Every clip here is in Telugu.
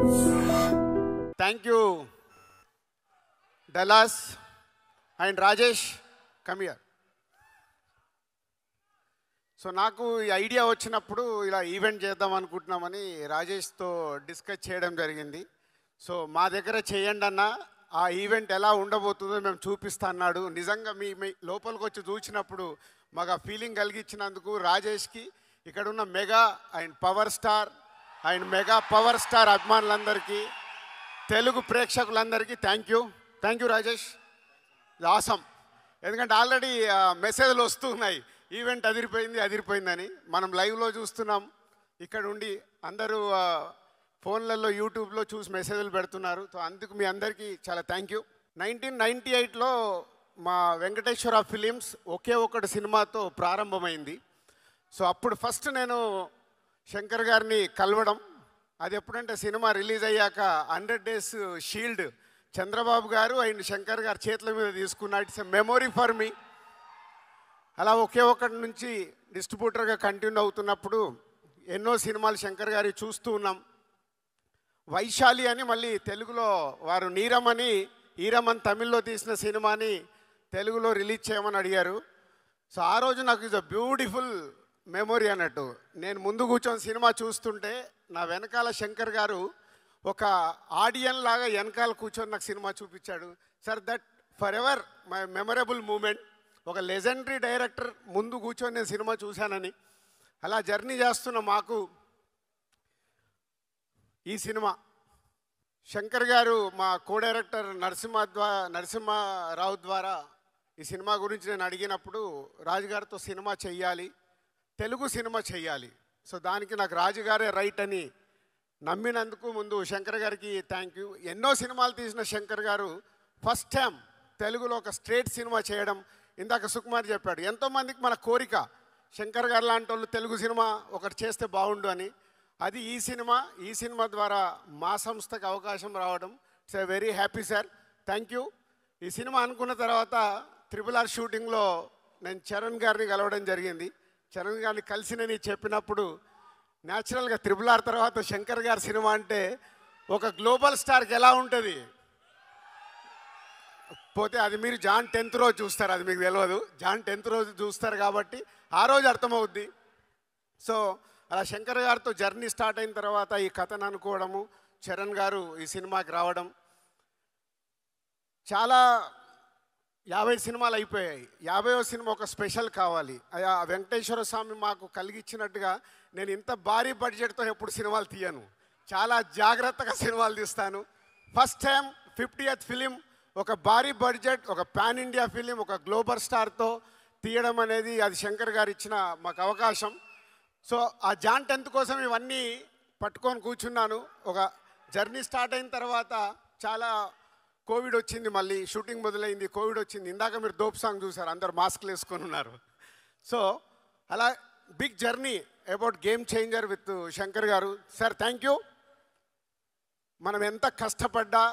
Thank you, Dallas and Rajesh. Come here. So నాకు ఈ ఐడియా వచ్చినప్పుడు ఇలా ఈవెంట్ చేద్దాం అనుకుంటున్నామని రాజేష్తో డిస్కస్ చేయడం జరిగింది. సో మా దగ్గర చేయండి అన్న, ఆ ఈవెంట్ ఎలా ఉండబోతుందో మేము చూపిస్తా అన్నాడు. నిజంగా మీ లోపలికి వచ్చి చూసినప్పుడు మాకు ఆ ఫీలింగ్ కలిగించినందుకు రాజేష్కి, ఇక్కడ ఉన్న mega and power star and mega power star అభిమానులందరికీ, తెలుగు ప్రేక్షకులందరికీ థ్యాంక్ యూ రాజేష్. ఆసమ్. ఎందుకంటే ఆల్రెడీ మెసేజ్లు వస్తున్నాయి, ఈవెంట్ అదిరిపోయిందని. మనం లైవ్లో చూస్తున్నాం, ఇక్కడ ఉండి అందరూ ఫోన్లలో యూట్యూబ్లో చూసి మెసేజ్లు పెడుతున్నారు. సో అందుకు మీ అందరికీ చాలా థ్యాంక్ యూ. 1998లో మా వెంకటేశ్వర ఫిలిమ్స్ ఒకే ఒకటి సినిమాతో ప్రారంభమైంది. సో అప్పుడు ఫస్ట్ నేను శంకర్ గారిని కలవడం, అది ఎప్పుడంటే సినిమా రిలీజ్ అయ్యాక 100 Days షీల్డ్ చంద్రబాబు గారు అండ్ శంకర్ గారు చేతుల మీద తీసుకున్న it's a memory for me. అలా ఒకే ఒకటి నుంచి డిస్ట్రిబ్యూటర్గా కంటిన్యూ అవుతున్నప్పుడు ఎన్నో సినిమాలు శంకర్ గారి చూస్తూ ఉన్నాం. వైశాలి అని మళ్ళీ తెలుగులో వారు ఈరమన్ తమిళ్లో తీసిన సినిమాని తెలుగులో రిలీజ్ చేయమని అడిగారు. సో ఆ రోజు నాకు ఇది బ్యూటిఫుల్ మెమొరీ అన్నట్టు. నేను ముందు కూర్చొని సినిమా చూస్తుంటే నా వెనకాల శంకర్ గారు ఒక ఆడియన్ లాగా వెనకాల కూర్చొని నాకు సినిమా చూపించాడు. Sir that for ever my memorable moment. ఒక లెజెండరీ డైరెక్టర్ ముందు కూర్చొని నేను సినిమా చూశానని. అలా జర్నీ చేస్తున్న మాకు ఈ సినిమా శంకర్ గారు మా కో డైరెక్టర్ నరసింహారావు ద్వారా ఈ సినిమా గురించి నేను అడిగినప్పుడు రాజుగారితో సినిమా చెయ్యాలి, తెలుగు సినిమా చెయ్యాలి. సో దానికి నాకు రాజుగారే రైట్ అని నమ్మినందుకు ముందు శంకర్ గారికి థ్యాంక్ యూ. ఎన్నో సినిమాలు తీసిన శంకర్ గారు ఫస్ట్ టైం తెలుగులో ఒక స్ట్రేట్ సినిమా చేయడం. ఇందాక సుకుమార్ చెప్పాడు, ఎంతోమందికి మన కోరిక శంకర్ గారు లాంటి వాళ్ళు తెలుగు సినిమా ఒకటి చేస్తే బాగుండు అని. అది ఈ సినిమా ద్వారా మా సంస్థకు అవకాశం రావడం. It's a very happy sir, thank you. ఈ సినిమా అనుకున్న తర్వాత RRR షూటింగ్లో నేను చరణ్ గారిని కలవడం జరిగింది. చరణ్ గారిని కలిసి నేను చెప్పినప్పుడు న్యాచురల్గా RRR తర్వాత శంకర్ గారి సినిమా అంటే ఒక గ్లోబల్ స్టార్కి ఎలా ఉంటుంది పోతే అది మీరు జాన్ 10th రోజు చూస్తారు, అది మీకు తెలియదు. జాన్ 10th రోజు చూస్తారు కాబట్టి ఆ రోజు అర్థమవుద్ది. సో అలా శంకర్ గారితో జర్నీ స్టార్ట్ అయిన తర్వాత ఈ కథను అనుకోవడము, చరణ్ గారు ఈ సినిమాకి రావడం, చాలా 50 సినిమాలు అయిపోయాయి. 50వ సినిమా ఒక స్పెషల్ కావాలి. ఆ వెంకటేశ్వర స్వామి మాకు కలిగించినట్టుగా నేను ఇంత భారీ బడ్జెట్తో ఎప్పుడు సినిమాలు తీయను, చాలా జాగ్రత్తగా సినిమాలు తీస్తాను. ఫస్ట్ టైం 50th ఫిలిం, ఒక భారీ బడ్జెట్, ఒక పాన్ ఇండియా ఫిలిం, ఒక గ్లోబల్ స్టార్తో తీయడం అనేది అది శంకర్ గారు ఇచ్చిన మాకు అవకాశం. సో ఆ జాన్ 10th కోసం ఇవన్నీ పట్టుకొని కూర్చున్నాను. ఒక జర్నీ స్టార్ట్ అయిన తర్వాత చాలా కోవిడ్ వచ్చింది, మళ్ళీ షూటింగ్ మొదలైంది, కోవిడ్ వచ్చింది. ఇందాక మీరు దోప్ సాంగ్ చూసారు, అందరు మాస్క్లు వేసుకొని ఉన్నారు. సో అలా big journey about Game Changer with Shankar garu. Sir thank you. మనం ఎంత కష్టపడ్డా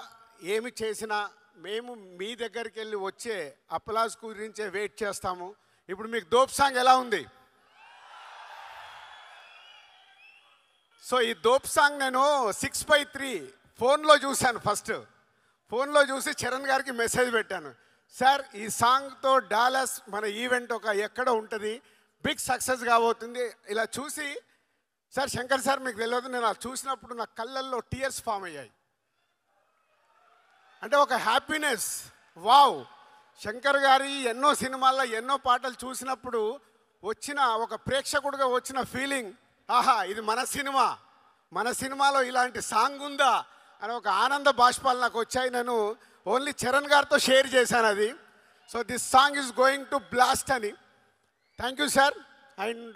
ఏమి చేసినా మేము మీ దగ్గరికి వెళ్ళి వచ్చే అప్లాజ్ గురించే వెయిట్ చేస్తాము. ఇప్పుడు మీకు దోప్ సాంగ్ ఎలా ఉంది? సో ఈ దోప్ సాంగ్ నేను 6/3 ఫోన్లో చూశాను. ఫస్ట్ ఫోన్లో చూసి చరణ్ గారికి మెసేజ్ పెట్టాను, సార్ ఈ సాంగ్తో డాలస్ మన ఈవెంట్ ఒక ఎక్కడ ఉంటుంది, బిగ్ సక్సెస్ కాబోతుంది. ఇలా చూసి సార్ శంకర్ సార్ మీకు తెలియదు, నేను అలా చూసినప్పుడు నా కళ్ళల్లో టీయర్స్ ఫామ్ అయ్యాయి. అంటే ఒక హ్యాపీనెస్. వావ్, శంకర్ గారి ఎన్నో సినిమాల్లో ఎన్నో పాటలు చూసినప్పుడు వచ్చిన ఒక ప్రేక్షకుడిగా వచ్చిన ఫీలింగ్, ఆహా ఇది మన సినిమాలో ఇలాంటి సాంగ్ ఉందా అని ఒక ఆనంద బాష్పాలు నాకు వచ్చాయి. నేను ఓన్లీ చరణ్ గారితో షేర్ చేశాను అది. So this song is going to blast అని. Thank you sir. అండ్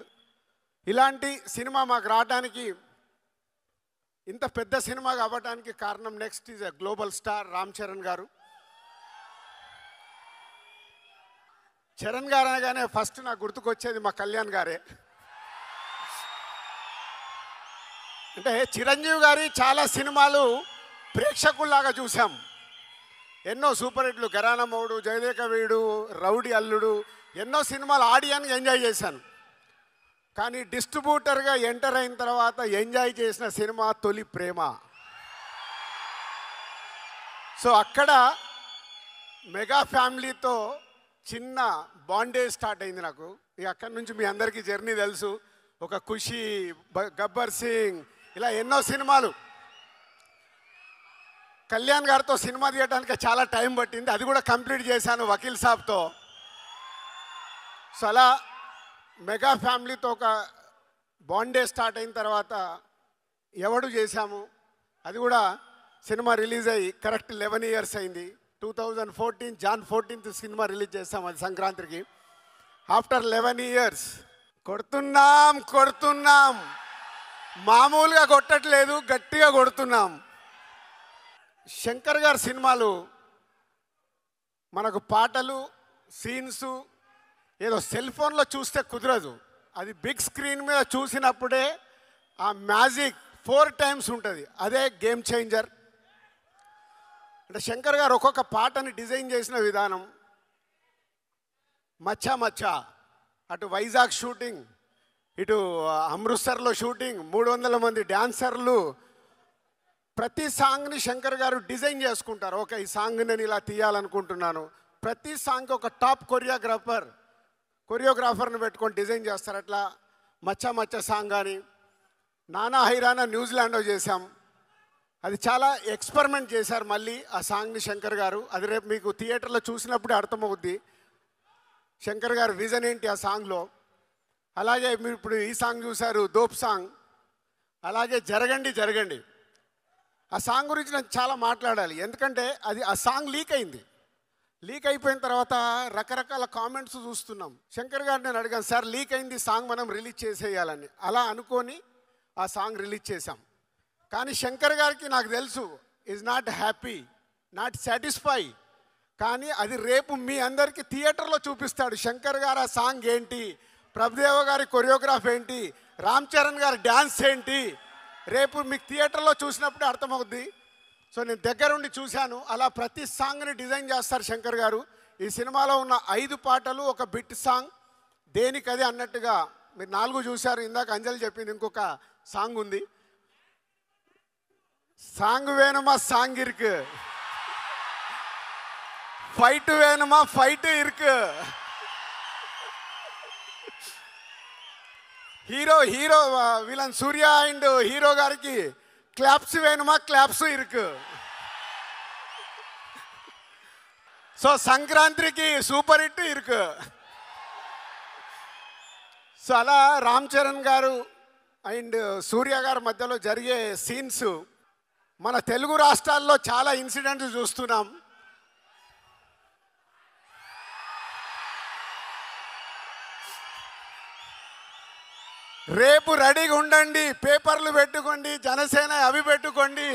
ఇలాంటి సినిమా మాకు రావడానికి, ఇంత పెద్ద సినిమా కావడానికి కారణం next is a global star Ram Charan garu. Charan గారు అనగానే ఫస్ట్ నాకు గుర్తుకొచ్చేది మా కళ్యాణ్ గారే. అంటే చిరంజీవి గారి చాలా సినిమాలు ప్రేక్షకుల్లాగా చూసాం. ఎన్నో సూపర్ హిట్లు, ఘరానా మౌడు, జయదేక వీడు, రౌడీ అల్లుడు, ఎన్నో సినిమాలు ఆడియన్గా ఎంజాయ్ చేశాను. కానీ డిస్ట్రిబ్యూటర్గా ఎంటర్ అయిన తర్వాత ఎంజాయ్ చేసిన సినిమా తొలి ప్రేమ. సో అక్కడ మెగా ఫ్యామిలీతో చిన్న బాండేజ్ స్టార్ట్ అయింది నాకు. ఇక అక్కడి నుంచి మీ అందరికీ జర్నీ తెలుసు. ఒక ఖుషి, గబ్బర్ సింగ్, ఇలా ఎన్నో సినిమాలు. కళ్యాణ్ గారితో సినిమా తీయడానికి చాలా టైం పట్టింది, అది కూడా కంప్లీట్ చేశాను వకీల్ సాబ్తో. సో అలా మెగా ఫ్యామిలీతో ఒక బాండే స్టార్ట్ అయిన తర్వాత ఎవడు చేశాము, అది కూడా సినిమా రిలీజ్ అయ్యి కరెక్ట్ 11 years అయింది. 2014 Jan 14th సినిమా రిలీజ్ చేస్తాం, అది సంక్రాంతికి. ఆఫ్టర్ 11 years కొడుతున్నాం, మామూలుగా కొట్టట్లేదు, గట్టిగా కొడుతున్నాం. శంకర్ గారి సినిమాలు మనకు పాటలు, సీన్స్ ఏదో సెల్ ఫోన్లో చూస్తే కుదరదు. అది బిగ్ స్క్రీన్ మీద చూసినప్పుడే ఆ మ్యాజిక్ 4 times ఉంటుంది. అదే గేమ్ చేంజర్. అంటే శంకర్ గారు ఒక్కొక్క పాటని డిజైన్ చేసిన విధానం, మచ్చా మచ్చా, అటు వైజాగ్ షూటింగ్, ఇటు అమృత్సర్లో షూటింగ్, 300 మంది డ్యాన్సర్లు, ప్రతి సాంగ్ని శంకర్ గారు డిజైన్ చేసుకుంటారు. ఓకే, ఈ సాంగ్ నేను ఇలా తీయాలనుకుంటున్నాను. ప్రతి సాంగ్కి ఒక టాప్ కొరియోగ్రాఫర్ని పెట్టుకొని డిజైన్ చేస్తారు. అట్లా మచ్చా మచ్చా సాంగ్ కానీ, నానా హైరానా న్యూజిలాండ్లో చేశాం. అది చాలా ఎక్స్పెరిమెంట్ చేశారు మళ్ళీ ఆ సాంగ్ని శంకర్ గారు. అది రేపు మీకు థియేటర్లో చూసినప్పుడే అర్థమవుద్ది శంకర్ గారు విజన్ ఏంటి ఆ సాంగ్లో. అలాగే మీరు ఇప్పుడు ఈ సాంగ్ చూశారు, దోప్ సాంగ్. అలాగే జరగండి. ఆ సాంగ్ గురించి నేను చాలా మాట్లాడాలి, ఎందుకంటే అది ఆ సాంగ్ లీక్ అయింది. లీక్ అయిపోయిన తర్వాత రకరకాల కామెంట్స్ చూస్తున్నాం. శంకర్ గారు నేను అడిగాను, సార్ లీక్ అయింది సాంగ్, మనం రిలీజ్ చేసేయాలని. అలా అనుకొని ఆ సాంగ్ రిలీజ్ చేశాం. కానీ శంకర్ గారికి నాకు తెలుసు is not happy, not satisfy. కానీ అది రేపు మీ అందరికీ థియేటర్లో చూపిస్తాడు. శంకర్ గారు ఆ సాంగ్ ఏంటి, ప్రభుదేవ గారి కొరియోగ్రాఫ్ ఏంటి, రామ్ చరణ్ గారి డ్యాన్స్ ఏంటి, రేపు మీకు థియేటర్లో చూసినప్పుడే అర్థమవుద్ది. సో నేను దగ్గరుండి చూశాను. అలా ప్రతి సాంగ్ని డిజైన్ చేస్తారు శంకర్ గారు. ఈ సినిమాలో ఉన్న 5 పాటలు ఒక బిట్ సాంగ్, దేనికదే అన్నట్టుగా. మీరు 4 చూశారు, ఇందాక అంజలి చెప్పింది ఇంకొక సాంగ్ ఉంది. సాంగ్ వేணுమా సాంగ్ ఇరుకు, ఫైట్ వేணுమా ఫైట్ ఇరుకు, hero villain Surya and hero గారికి క్లాప్స్ వేணுమా క్లాప్స్ ఇరుకు. సో సంక్రాంతికి సూపర్ హిట్ ఇరుకు. సో అలా రామ్ చరణ్ గారు అండ్ సూర్య గారి మధ్యలో జరిగే సీన్స్ మన తెలుగు రాష్ట్రాల్లో చాలా ఇన్సిడెంట్స్ చూస్తున్నాం. రేపు రెడీగా ఉండండి, పేపర్లు పెట్టుకోండి, జనసేన అవి పెట్టుకోండి.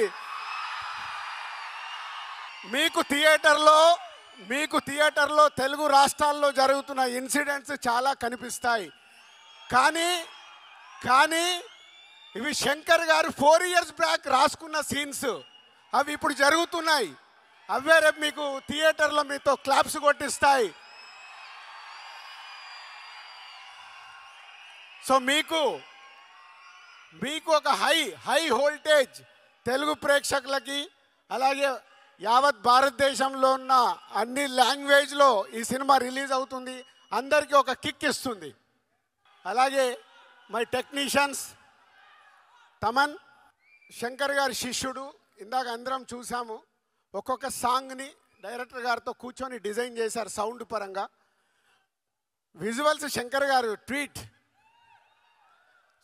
మీకు థియేటర్లో తెలుగు రాష్ట్రాల్లో జరుగుతున్న ఇన్సిడెంట్స్ చాలా కనిపిస్తాయి. కానీ ఇవి శంకర్ గారు 4 years బ్యాక్ రాసుకున్న సీన్స్, అవి ఇప్పుడు జరుగుతున్నాయి. అవే రేపు మీకు థియేటర్లో మీతో క్లాప్స్ కొట్టిస్తాయి. సో మీకు ఒక హై వోల్టేజ్ తెలుగు ప్రేక్షకులకి, అలాగే యావత్ భారతదేశంలో ఉన్న అన్ని లాంగ్వేజ్లో ఈ సినిమా రిలీజ్ అవుతుంది. అందరికీ ఒక కిక్ ఇస్తుంది. అలాగే మై టెక్నీషియన్స్ తమన్, శంకర్ గారి శిష్యుడు. ఇందాక అందరం చూసాము, ఒక్కొక్క సాంగ్ని డైరెక్టర్ గారితో కూర్చొని డిజైన్ చేశారు సౌండ్ పరంగా. విజువల్స్ శంకర్ గారు ట్వీట్.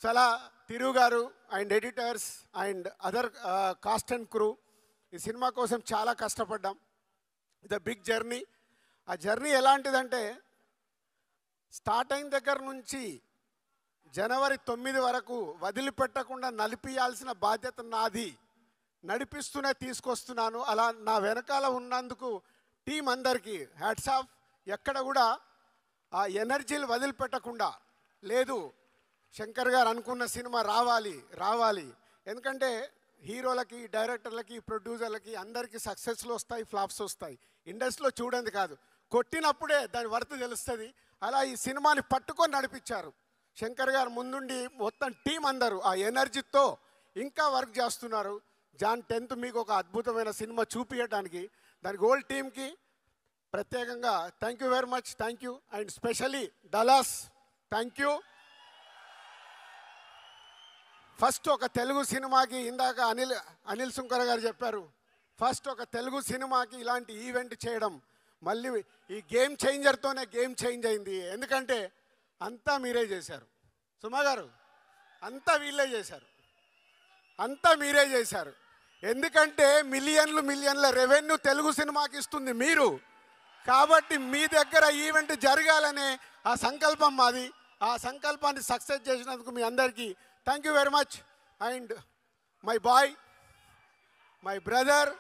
చాలా తిరు గారు and editors and other cost and crew ఈ సినిమా కోసం చాలా కష్టపడ్డాం. ఇది బిగ్ జర్నీ. ఆ జర్నీ ఎలాంటిదంటే, స్టార్ట్ అయిన దగ్గర నుంచి జనవరి 9 వరకు వదిలిపెట్టకుండా నడిపియాల్సిన బాధ్యత నాది. నడిపిస్తూనే తీసుకొస్తున్నాను. అలా నా వెనకాల ఉన్నందుకు టీం అందరికీ హ్యాట్స్ ఆఫ్. ఎక్కడ కూడా ఆ ఎనర్జీలు వదిలిపెట్టకుండా లేదు, శంకర్ గారు అనుకున్న సినిమా రావాలి. ఎందుకంటే హీరోలకి, డైరెక్టర్లకి, ప్రొడ్యూసర్లకి అందరికీ సక్సెస్లు వస్తాయి, ఫ్లాప్స్ వస్తాయి. ఇండస్ట్రీలో చూడండి కాదు, కొట్టినప్పుడే దాని వర్త్ తెలుస్తుంది. అలా ఈ సినిమాని పట్టుకొని నడిపించారు శంకర్ గారు. ముందుండి మొత్తం టీం అందరూ ఆ ఎనర్జీతో ఇంకా వర్క్ చేస్తున్నారు. జాన్ 10th మీకు ఒక అద్భుతమైన సినిమా చూపించడానికి దానికి హోల్ టీమ్కి ప్రత్యేకంగా thank you very much, thank you. And specially Dallas thank you. First ఒక తెలుగు సినిమాకి ఇందాక అనిల్ సుంకర గారు చెప్పారు, ఫస్ట్ ఒక తెలుగు సినిమాకి ఇలాంటి ఈవెంట్ చేయడం మళ్ళీ ఈ గేమ్ చేంజర్తోనే గేమ్ చేంజ్ అయింది. ఎందుకంటే అంతా మీరే చేశారు సుమా గారు, అంతా వీళ్ళే చేశారు, అంతా మీరే చేశారు. ఎందుకంటే మిలియన్ల రెవెన్యూ తెలుగు సినిమాకి ఇస్తుంది మీరు. కాబట్టి మీ దగ్గర ఈవెంట్ జరగాలనే ఆ సంకల్పం మాది. ఆ సంకల్పాన్ని సక్సెస్ చేసినందుకు మీ అందరికీ thank you very much. And my boy, my brother,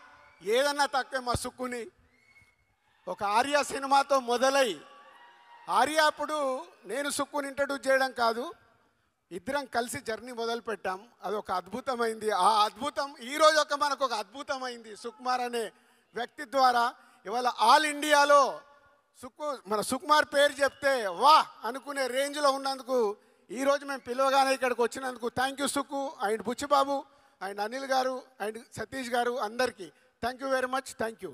ఏదన్నా తక్కువ మా సుక్కుని ఒక ఆర్య సినిమాతో మొదలై, ఆర్య అప్పుడు నేను సుక్కుని ఇంట్రడ్యూస్ చేయడం కాదు, ఇద్దరం కలిసి జర్నీ మొదలు పెట్టాం. అదొక అద్భుతమైంది. ఆ అద్భుతం ఈరోజు మనకు ఒక అద్భుతమైంది సుకుమార్ అనే వ్యక్తి ద్వారా. ఇవాళ ఆల్ ఇండియాలో మన సుకుమార్ పేరు చెప్తే వా అనుకునే రేంజ్లో ఉన్నందుకు ఈరోజు మేము పిలవగానే ఇక్కడికి వచ్చినందుకు thank you Sukku and Buchibabu and Anil garu and Satish garu అందరికీ thank you very much, thank you.